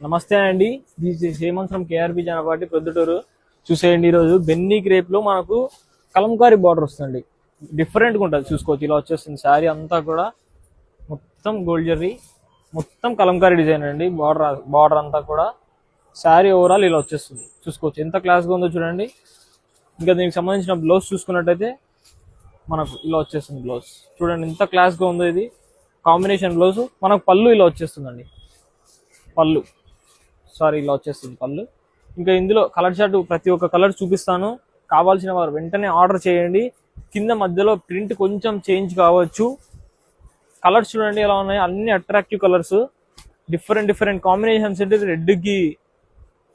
నమస్తే అండి, this is Hemanth from KRB Janapati Proddatur. చూసేయండి, ఈరోజు బెన్నీ క్రేప్ లో మనకు కలంకారీ బార్డర్ వస్తుంది. డిఫరెంట్ గా ఉంటుంది, చూసుకోవచ్చు. ఇలా వచ్చేస్తుంది శారీ అంతా కూడా మొత్తం గోల్డ్ జరీ, మొత్తం కలంకారీ డిజైన్ అండి. బార్డర్ అంతా కూడా శారీ ఓవరాల్ ఇలా వచ్చేస్తుంది. చూసుకోవచ్చు ఎంత క్లాస్ గా ఉందో చూడండి. ఇంకా దీనికి సంబంధించిన బ్లౌజ్ చూసుకున్నట్టయితే మనకు ఇలా వచ్చేస్తుంది. బ్లౌజ్ చూడండి ఎంత క్లాస్ గా ఉందో. ఇది కాంబినేషన్ బ్లౌజ్. మనకు పళ్ళు ఇలా వచ్చేస్తుందండి. పళ్ళు ఇలా వచ్చేస్తుంది పళ్ళు. ఇంకా ఇందులో కలర్ చార్ట్ ప్రతి ఒక్క కలర్ చూపిస్తాను. కావాల్సిన వారు వెంటనే ఆర్డర్ చేయండి. కింద మధ్యలో ప్రింట్ కొంచెం చేంజ్ కావచ్చు. కలర్స్ చూడండి ఎలా ఉన్నాయి, అన్ని అట్రాక్టివ్ కలర్స్, డిఫరెంట్ కాంబినేషన్స్. అంటే రెడ్ కి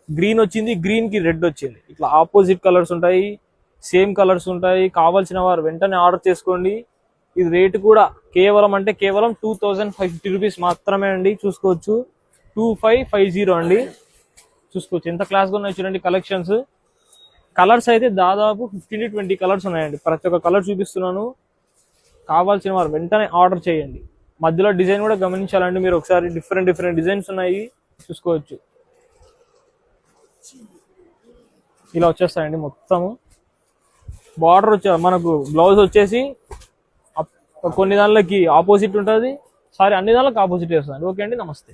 గ్రీన్ వచ్చింది, గ్రీన్ కి రెడ్ వచ్చింది. ఇట్లా ఆపోజిట్ కలర్స్ ఉంటాయి, సేమ్ కలర్స్ ఉంటాయి. కావాల్సిన వారు వెంటనే ఆర్డర్ చేసుకోండి. ఇది రేటు కూడా కేవలం 2550 రూపీస్ మాత్రమే అండి. చూసుకోవచ్చు 2550 అండి. చూసుకోవచ్చు ఎంత క్లాస్ గా ఉన్నాయి చూడండి కలెక్షన్స్. కలర్స్ అయితే దాదాపు 15 to 20 కలర్స్ ఉన్నాయండి. ప్రతి ఒక్క కలర్ చూపిస్తున్నాను. కావాల్సిన వారు వెంటనే ఆర్డర్ చేయండి. మధ్యలో డిజైన్ కూడా గమనించాలండి మీరు ఒకసారి. డిఫరెంట్ డిజైన్స్ ఉన్నాయి, చూసుకోవచ్చు. ఇలా వచ్చేస్తాయండి మొత్తము. బార్డర్ మనకు బ్లౌజ్ వచ్చేసి కొన్ని దానిలకి ఆపోజిట్ ఉంటుంది, అన్ని దానిలకు ఆపోజిట్ వేస్తుంది. ఓకే అండి, నమస్తే.